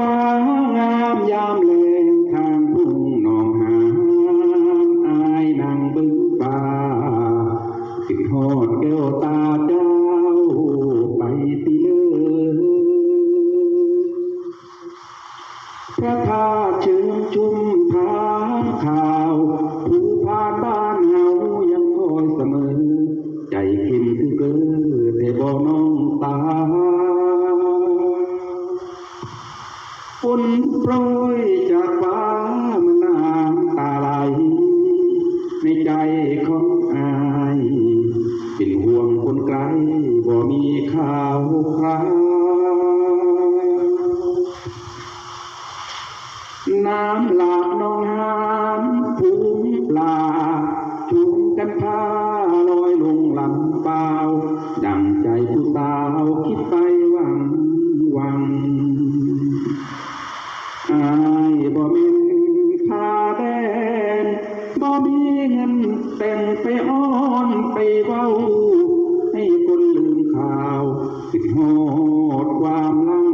ฟ้างามยามแลงทางทุ่งหนองหานอายนั่งบึงป่าคิดฮอดแก้วตาเจ้าไปติเลอพระธาตุเชิงชุมทางข่าวผู้ผ่านบ้านเฮายังคอยเสมอใจเข้มคือเกลือแต่บ่น้องตาฝนโปรยจากฟ้ามันน้ำตาไหลในใจของอายเป็นห่วงคนไกลบ่มีข่าวคราวน้ำหลากนองหานภูมิปลาชุมกันพาลอยลงลำเปล่าดังใจผู้สาวคิดไปหวังอายบ่มีผ้าแดนบ่มีเงินแต่งไปอ้อนไปเว้าให้คนลืมข่าวคิดฮอดความหลัง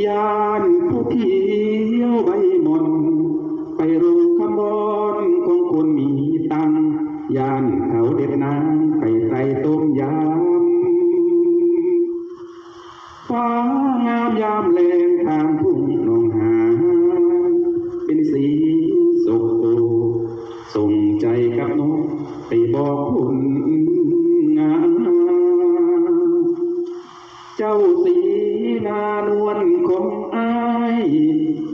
ยานผู้เขียวใบหม่อนไปรูคำบอนของคนมีตังยานเขาเด็ดน้ำไปใส่ต้มยำฟ้างามยามแลงทางทุ่งหนองหานเป็นสีสกโตส่งใจกับนกไปบอกคุณงามเจ้าสีนานวลของอาย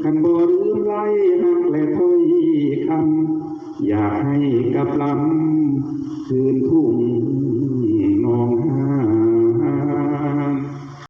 คันบ่ลืมไล่หักและถ้อยคำอยากให้กับลำคืนทุ่ง